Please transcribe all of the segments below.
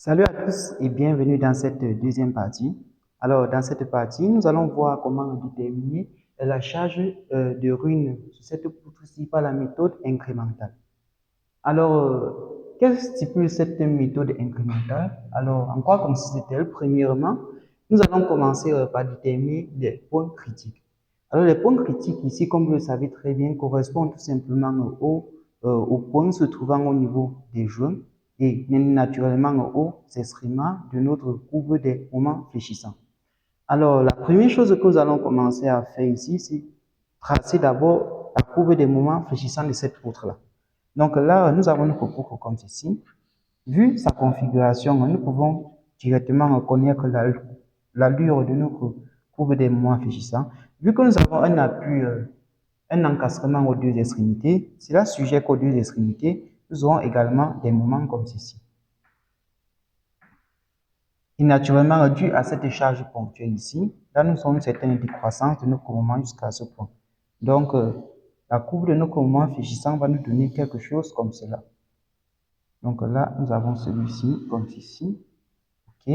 Salut à tous et bienvenue dans cette deuxième partie. Alors, dans cette partie, nous allons voir comment déterminer la charge de ruine sur cette poutre-ci par la méthode incrémentale. Alors, qu'est-ce que stipule cette méthode incrémentale? Alors, en quoi consiste-t-elle? Premièrement, nous allons commencer par déterminer les points critiques. Alors, les points critiques ici, comme vous le savez très bien, correspondent tout simplement aux points se trouvant au niveau des joints et naturellement aux extréments de notre courbe des moments fléchissants. Alors, la première chose que nous allons commencer à faire ici, c'est tracer d'abord la courbe des moments fléchissants de cette poutre-là. Donc là, nous avons notre poutre comme ceci. Vu sa configuration, nous pouvons directement connaître l'allure de notre courbe des moments fléchissants. Vu que nous avons un appui, un encastrement aux deux extrémités, cela sujet qu'aux deux extrémités, nous aurons également des moments comme ceci. Et naturellement, dû à cette charge ponctuelle ici, là nous avons une certaine décroissance de notre moment jusqu'à ce point. Donc, la courbe de notre moment fléchissant va nous donner quelque chose comme cela. Donc là, nous avons celui-ci, comme ceci. OK.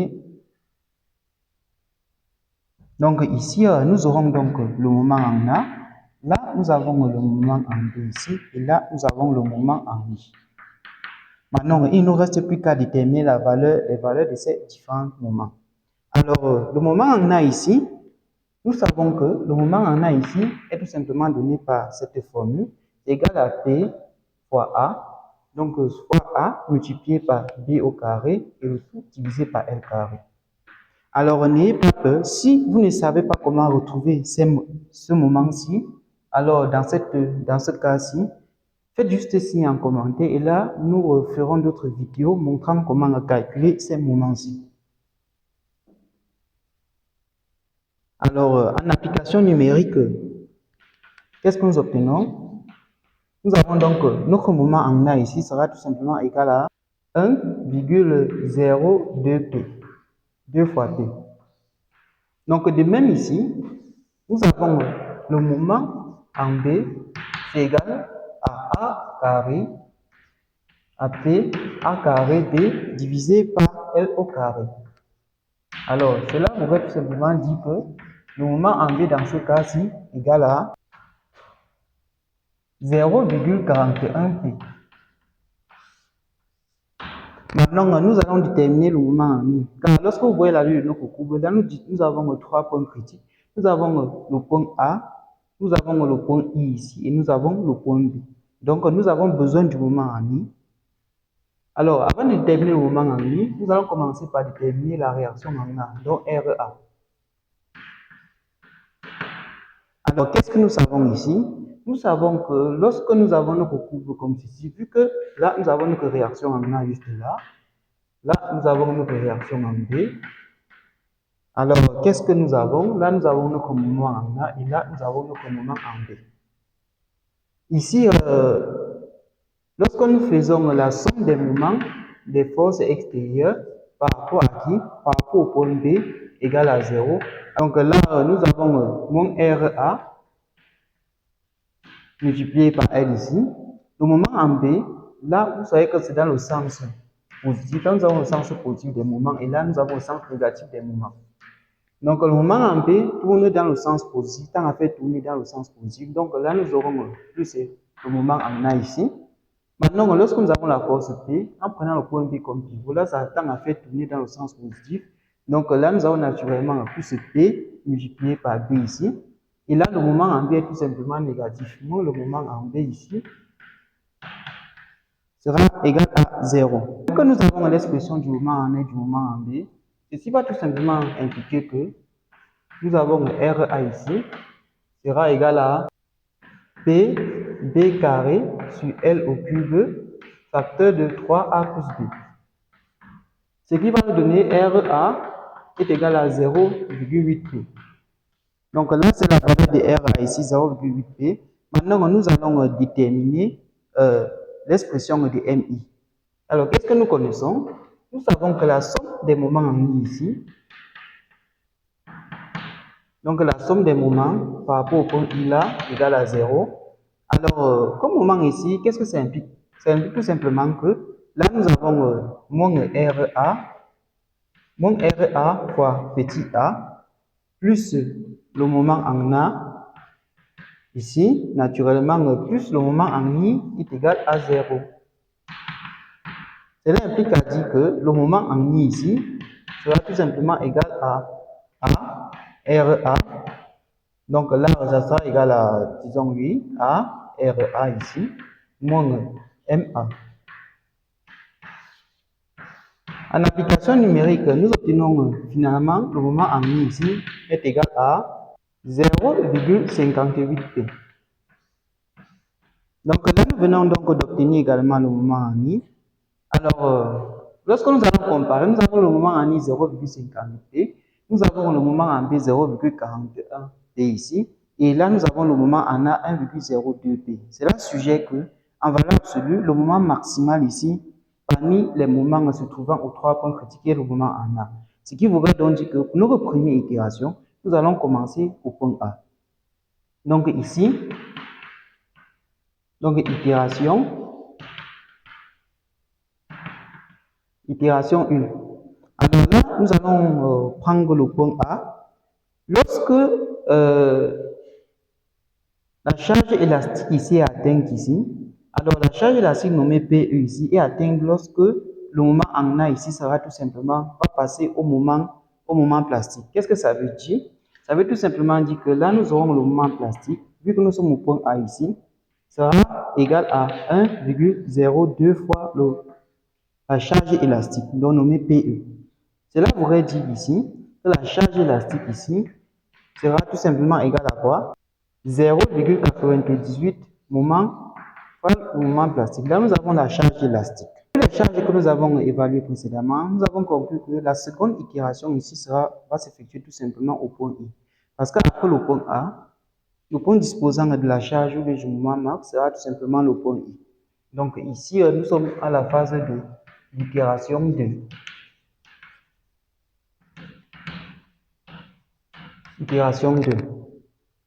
Donc ici, nous aurons donc le moment en A. Là, nous avons le moment en B ici. Et là, nous avons le moment en I. Maintenant, il ne nous reste plus qu'à déterminer les valeurs de ces différents moments. Alors, le moment en A ici, nous savons que le moment en A ici est tout simplement donné par cette formule égale à P fois A. Donc, fois A multiplié par B au carré et le tout divisé par L carré. Alors, n'ayez pas peur. Si vous ne savez pas comment retrouver ce moment-ci, alors dans ce cas-ci, faites juste signe en commentaire et là, nous ferons d'autres vidéos montrant comment calculer ces moments-ci. Alors, en application numérique, qu'est-ce que nous obtenons? Nous avons donc notre moment en A ici sera tout simplement égal à 1,02P, 2 fois P. Donc, de même ici, nous avons le moment en B, c'est égal à A carré, à P, A carré B divisé par L au carré. Alors, cela pourrait tout simplement dire que le moment en B dans ce cas-ci est égal à 0,41P. Maintenant, nous allons déterminer le moment en I. Car lorsque vous voyez la ligne de notre courbe, là, nous avons trois points critiques. Nous avons le point A, nous avons le point I ici, et nous avons le point B. Donc, nous avons besoin du moment en I. Alors, avant de déterminer le moment en I, nous allons commencer par déterminer la réaction en A, donc RA. Alors, qu'est-ce que nous savons ici? Nous savons que lorsque nous avons notre courbe comme ceci, vu que là, nous avons notre réaction en A juste là, là, nous avons notre réaction en B. Alors, qu'est-ce que nous avons? Là, nous avons notre moment en A et là, nous avons notre moment en B. Ici, lorsque nous faisons la somme des moments des forces extérieures par rapport à qui? Par rapport au point B égale à 0. Donc là, nous avons mon RA multiplié par L ici. Le moment en B, là, vous savez que c'est dans le sens positif. Là, nous avons le sens positif des moments et là, nous avons le sens négatif des moments. Donc, le moment en B tourne dans le sens positif, tend à faire tourner dans le sens positif. Donc, là, nous aurons plus le moment en A ici. Maintenant, lorsque nous avons la force P, en prenant le point B comme pivot, là, ça tend à faire tourner dans le sens positif. Donc, là, nous avons naturellement plus P multiplié par B ici. Et là, le moment en B est tout simplement négatif. Donc, le moment en B ici sera égal à 0. Quand nous avons l'expression du moment en A et du moment en B, ceci va tout simplement impliquer que nous avons RA ici sera égal à P B carré sur L au cube facteur de 3A plus B. Ce qui va nous donner RA est égal à 0,8P. Donc là, c'est la valeur de RA ici, 0,8P. Maintenant, nous allons déterminer l'expression de MI. Alors, qu'est-ce que nous connaissons? Nous savons que la somme des moments en I ici, donc la somme des moments par rapport au point I là, égale à 0. Alors, comme moment ici, qu'est-ce que ça implique? Ça implique tout simplement que là, nous avons mon RA Moins RA fois petit a, plus le moment en A, ici, naturellement, plus le moment en I est égal à 0. Cela implique à dire que le moment en I ici sera tout simplement égal à RA. Donc là, ça sera égal à, disons, oui, à RA ici, moins MA. En application numérique, nous obtenons finalement le moment en I ici est égal à 0,58p. Donc là, nous venons donc d'obtenir également le moment en I. Alors, lorsque nous allons comparer, nous avons le moment en I 0,58p, nous avons le moment en B 0,41p ici, et là nous avons le moment en A 1,02p. Cela suggère que, en valeur absolue, le moment maximal ici, parmi les moments se trouvant aux 3 points critiques, est le moment en A. Ce qui voudrait donc dire que pour notre première itération, nous allons commencer au point A. Donc ici, itération 1. Alors là, nous allons prendre le point A. Lorsque la charge élastique ici est atteinte ici, alors la charge élastique nommée PE ici est atteinte lorsque le moment en A ici sera tout simplement va passer au moment plastique. Qu'est-ce que ça veut dire? Ça veut tout simplement dire que là, nous aurons le moment plastique, vu que nous sommes au point A ici, sera égal à 1,02 fois la charge élastique, donc nommée PE. Cela voudrait dire ici que la charge élastique ici sera tout simplement égale à quoi? 0,98 moments fois le moment plastique. Là, nous avons la charge élastique. Les charges que nous avons évaluées précédemment, nous avons conclu que la seconde itération ici va s'effectuer tout simplement au point I. Parce qu'après le point A, le point disposant de la charge ou du moment max sera tout simplement le point I. Donc ici, nous sommes à la phase de l'itération 2. Itération 2.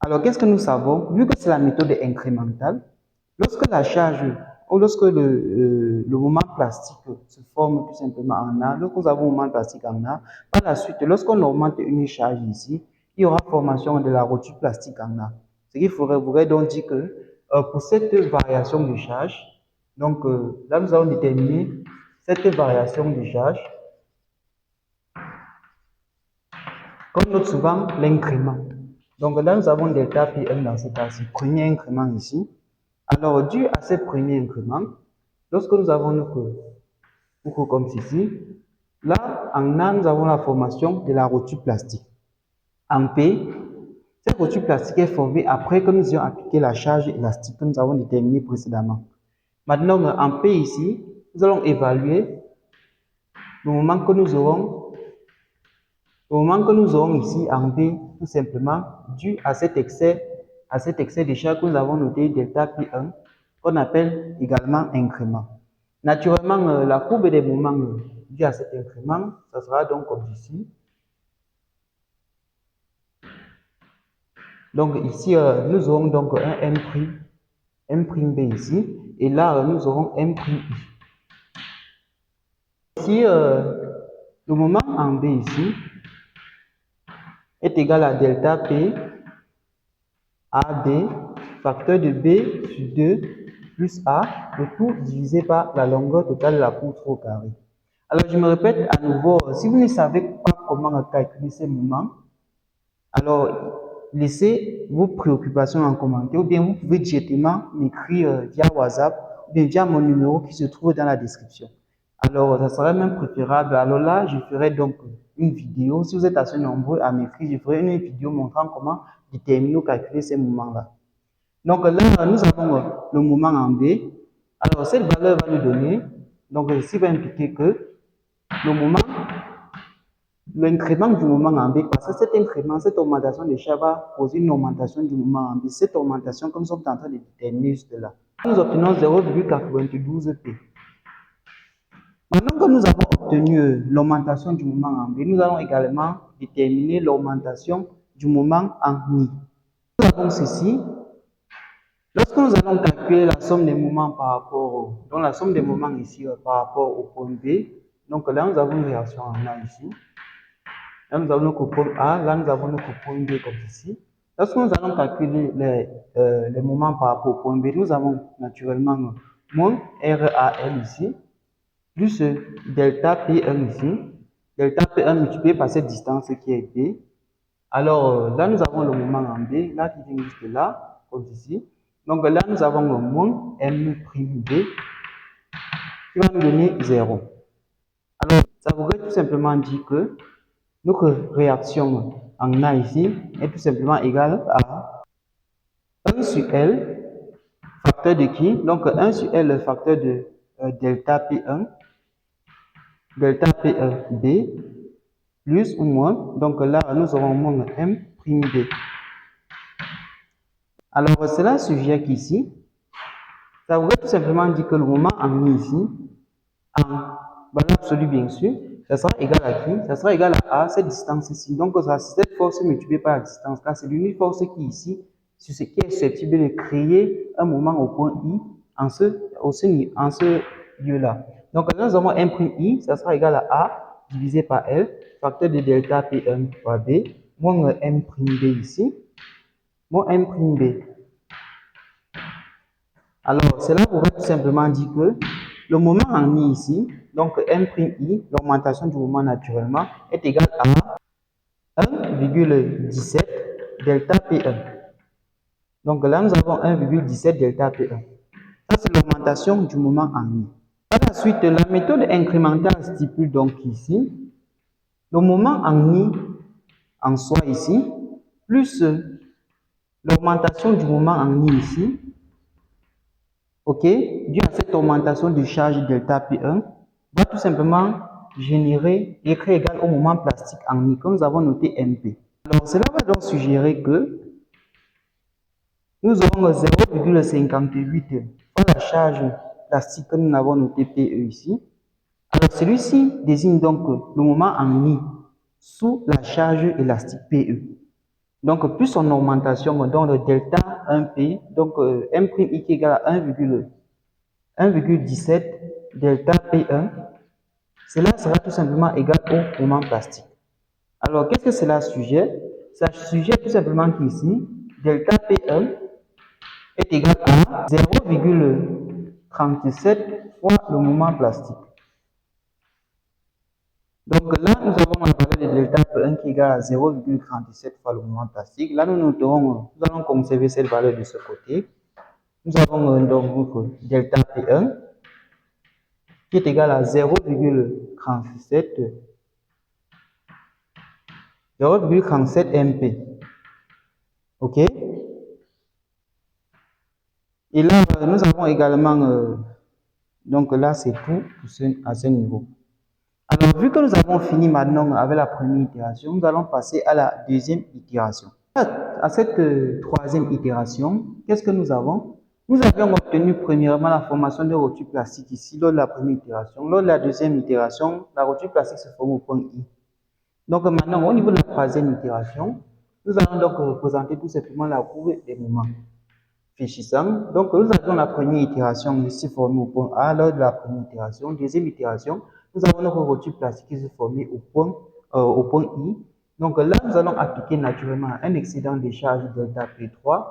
Alors, qu'est-ce que nous savons? Vu que c'est la méthode incrémentale, lorsque la charge ou lorsque le moment plastique se forme tout simplement en A, lorsque nous avons un moment plastique en A, par la suite, lorsqu'on augmente une charge ici, il y aura formation de la rotule plastique en A. Ce qui voudrait donc dire que pour cette variation de charge, donc là nous allons déterminer cette variation de charge comme note souvent l'incrément. Donc là nous avons delta P1 dans ce cas-ci, premier incrément ici. Alors dû à ce premier incrément, lorsque nous avons notre comme ceci, là en A nous avons la formation de la rotule plastique. En P, cette rotule plastique est formée après que nous ayons appliqué la charge élastique que nous avons déterminée précédemment. Maintenant, en P ici, nous allons évaluer le moment que nous aurons ici en B, tout simplement, dû à cet excès de charge que nous avons noté delta P1, qu'on appelle également incrément. Naturellement, la courbe des moments dû à cet incrément, ça sera donc comme ici. Donc ici, nous aurons donc un M', B ici, et là, nous aurons M', I. Ici, le moment en B ici est égal à delta P AB, facteur de B sur 2 plus A, le tout divisé par la longueur totale de la poutre au carré. Alors, je me répète à nouveau, si vous ne savez pas comment calculer ces moments, alors laissez vos préoccupations en commentaire ou bien vous pouvez directement m'écrire via WhatsApp ou bien via mon numéro qui se trouve dans la description. Alors, ça serait même préférable. Alors là, je ferai donc une vidéo. Si vous êtes assez nombreux à m'écrire, je ferai une vidéo montrant comment déterminer ou calculer ces moments-là. Donc là, nous avons le moment en B. Alors, cette valeur va nous donner, donc ceci va impliquer que l'incrément du moment en B, parce que cet incrément, cette augmentation de charge va causer une augmentation du moment en B. Cette augmentation que nous sommes en train de déterminer juste là. Nous obtenons 0,92p. Maintenant que nous avons obtenu l'augmentation du moment en B, nous allons également déterminer l'augmentation du moment en I. Nous avons ceci. Lorsque nous allons calculer la somme des moments par rapport donc la somme des moments ici par rapport au point B, donc là nous avons une réaction en A ici. Là, nous avons notre point A, là, nous avons notre point B comme ceci. Lorsque nous allons calculer les moments par rapport au point B, nous avons naturellement moins RAL ici, plus delta P1 ici, delta P1 multiplié par cette distance qui est B. Alors là, nous avons le moment en B, là qui vient juste là, comme ici. Donc là, nous avons le moins M' B qui va nous donner 0. Alors, ça voudrait tout simplement dire que notre réaction en A ici est tout simplement égale à 1 sur L, facteur de qui? Donc 1 sur L, le facteur de delta P1 B, plus ou moins, donc là nous aurons moins M' B. Alors cela suggère qu'ici, ça voudrait tout simplement dire que le moment en I ici, en valeur absolue bien sûr, ça sera égal à qui? Ça sera égal à cette distance ici. Donc cette force multipliée par la distance là, c'est l'unique force qui est ici, sur ce qui est susceptible de créer un moment au point I en ce lieu-là. Donc là, nous avons M', ça sera égal à A divisé par L, facteur de delta P1 fois B, moins M' B ici, moins M' B. Alors, cela pourrait tout simplement dire que le moment en I ici, donc M', l'augmentation du moment naturellement, est égal à 1,17 delta P1. Donc là, nous avons 1,17 delta P1. Ça, c'est l'augmentation du moment en I. Par la suite, la méthode incrémentale stipule donc ici le moment en I en soi ici, plus l'augmentation du moment en I ici, ok, dû à cette augmentation de charge delta P1, va tout simplement générer l'écrit égal au moment plastique en I, que nous avons noté MP. Alors, cela va donc suggérer que nous aurons 0,58 fois la charge plastique que nous avons noté PE ici. Alors, celui-ci désigne donc le moment en I sous la charge élastique PE. Donc, plus son augmentation, donc le delta 1P, donc M' qui est égal à 1,17 delta P1, cela sera tout simplement égal au moment plastique. Alors, qu'est-ce que cela suggère? Ça suggère tout simplement qu'ici, delta P1 est égal à 0,37 fois le moment plastique. Donc là, nous avons la valeur de delta P1 qui est égale à 0,37 fois le moment plastique. Là, nous allons conserver cette valeur de ce côté. Nous avons donc delta P1 qui est égal à 0,37 MP. OK? Et là, nous avons également, donc là, c'est tout à ce niveau. Alors, vu que nous avons fini maintenant avec la première itération, nous allons passer à la deuxième itération. À cette troisième itération, qu'est-ce que nous avons? Nous avions obtenu premièrement la formation de rotule plastique ici lors de la première itération. Lors de la deuxième itération, la rotule plastique se forme au point I. Donc maintenant, au niveau de la troisième itération, nous allons donc représenter tout simplement la courbe des moments fléchissants. Donc nous avions la première itération ici formée au point A lors de la première itération. Deuxième itération, nous avons notre rotule plastique qui se formée au point I. Donc là, nous allons appliquer naturellement un excédent de charge delta P3,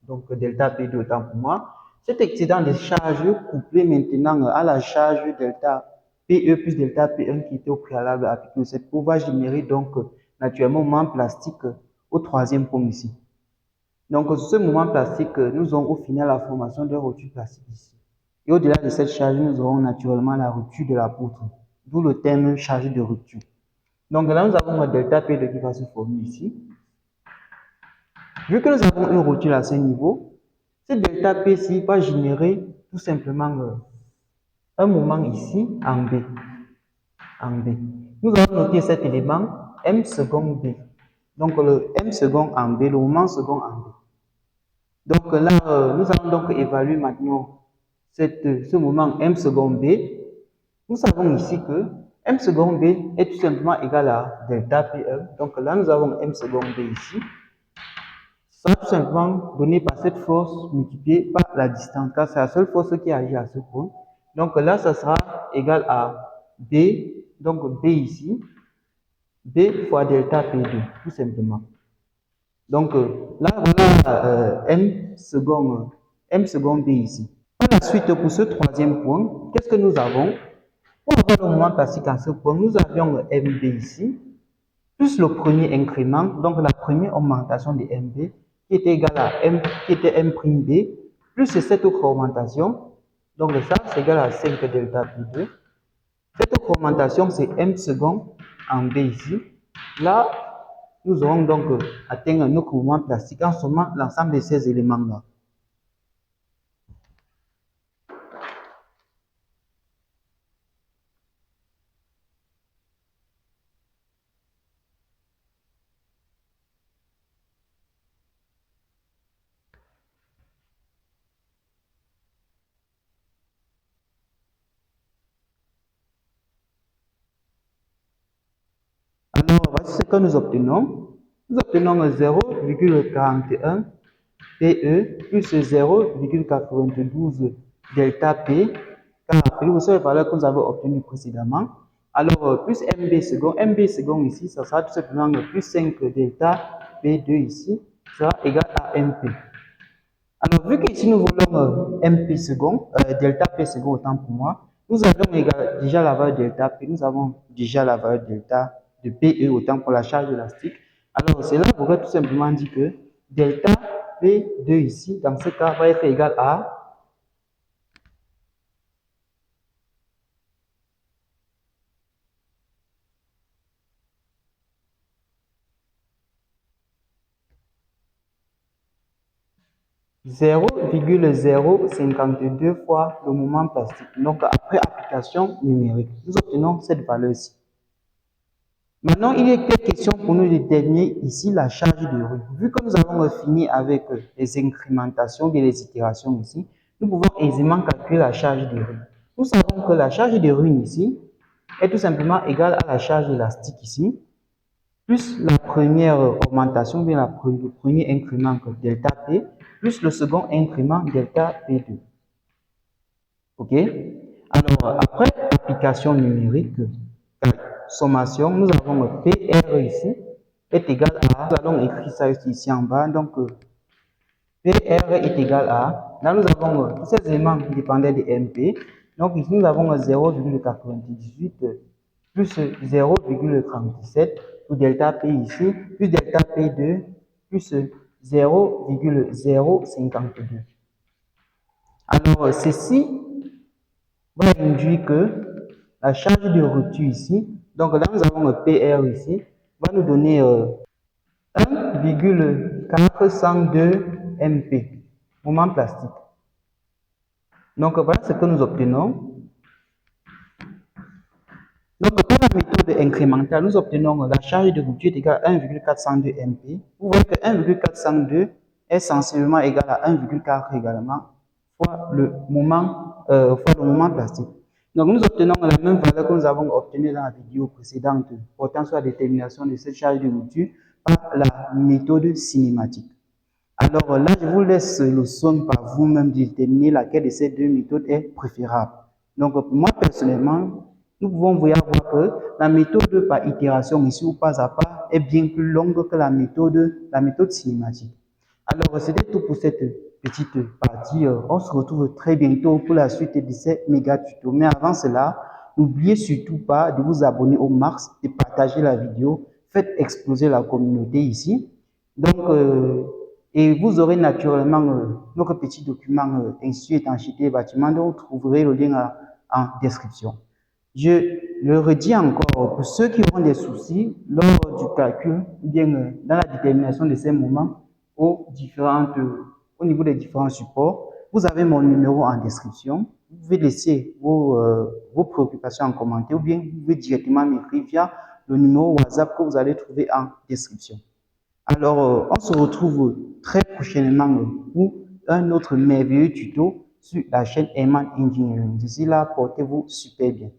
donc delta P2 autant pour moi. Cet excédent de charge couplé maintenant à la charge delta PE plus delta P1 qui était au préalable appliqué au cette courbe va générer donc naturellement un moment plastique au troisième point ici. Donc sur ce moment plastique, nous aurons au final la formation de rotule plastique ici. Et au-delà de cette charge, nous aurons naturellement la rupture de la poutre, d'où le terme charge de rupture. Donc là, nous avons un delta P2 qui va se former ici. Vu que nous avons une rotule à ce niveau, ce delta P ici va générer tout simplement un moment ici en B. Nous allons noter cet élément M seconde B. Donc le M second en B, le moment second en B. Donc là, nous allons donc évaluer maintenant ce moment M seconde B. Nous savons ici que M seconde B est tout simplement égal à delta P1. Donc là, nous avons M seconde B ici. Ça va tout simplement donné par cette force multipliée par la distance, car c'est la seule force qui agit à ce point. Donc là, ça sera égal à B, donc B ici, B fois delta P2, tout simplement. Donc là, voilà M second B ici. Par la suite, pour ce troisième point, qu'est-ce que nous avons? Pour avoir le moment classique en ce point, nous avions le MB ici, plus le premier incrément, donc la première augmentation de MB, qui était égal à M, qui était M'B, plus cette autre augmentation, donc ça c'est égal à 5 delta P2. Cette autre augmentation c'est M second en B ici. Là, nous aurons donc atteint un autre moment plastique en sommant l'ensemble de ces éléments-là. Alors, voici ce que nous obtenons. Nous obtenons 0,41 PE plus 0,92 delta P, car vous savez par là que nous avons obtenu précédemment. Alors, plus MB second ici, ça sera tout simplement plus 5 delta P2 ici, sera égal à MP. Alors, vu qu'ici nous voulons MP second, delta P second autant pour moi, nous avons déjà la valeur delta P, nous avons déjà la valeur delta de PE autant pour la charge élastique. Alors, cela pourrait tout simplement dire que delta P2 ici, dans ce cas, va être égal à 0,052 fois le moment plastique. Donc, après application numérique, nous obtenons cette valeur-ci. Maintenant, il est question pour nous de déterminer ici la charge de rue. Vu que nous avons fini avec les incrémentations et les itérations ici, nous pouvons aisément calculer la charge de rue. Nous savons que la charge de rue ici est tout simplement égale à la charge élastique ici, plus la première augmentation, bien le premier incrément delta P, plus le second incrément delta P2. Ok? Alors, après application numérique, sommation, nous avons PR ici est égal à, nous allons écrire ça ici en bas, donc PR est égal à, là nous avons tous ces éléments qui dépendaient de MP, donc ici nous avons 0,98 plus 0,37 pour delta P ici, plus delta P2 plus 0,052. Alors ceci va induire que la charge de rupture ici, donc là nous avons PR ici, va nous donner 1,402 MP, moment plastique. Donc voilà ce que nous obtenons. Donc pour la méthode incrémentale, nous obtenons la charge de rupture est égale à 1,402 MP. Vous voyez que 1,402 est sensiblement égal à 1,4 également fois le moment plastique. Donc nous obtenons la même valeur que nous avons obtenue dans la vidéo précédente portant sur la détermination de cette charge de rupture par la méthode cinématique. Alors là, je vous laisse le soin par vous-même de déterminer laquelle de ces deux méthodes est préférable. Donc pour moi personnellement, nous pouvons voir que la méthode par itération ici ou pas à pas est bien plus longue que la méthode cinématique. Alors c'était tout pour cette petite partie. On se retrouve très bientôt pour la suite de ces méga tutos. Mais avant cela, n'oubliez surtout pas de vous abonner au max, de partager la vidéo. Faites exploser la communauté ici. Donc, et vous aurez naturellement notre petit document Institut étanchéité bâtiment dont vous trouverez le lien en description. Je le redis encore, pour ceux qui auront des soucis lors du calcul, ou bien dans la détermination de ces moments au niveau des différents supports, vous avez mon numéro en description. Vous pouvez laisser vos préoccupations en commentaire ou bien vous pouvez directement m'écrire via le numéro WhatsApp que vous allez trouver en description. Alors, on se retrouve très prochainement pour un autre merveilleux tuto sur la chaîne Eman Engineering. D'ici là, portez-vous super bien.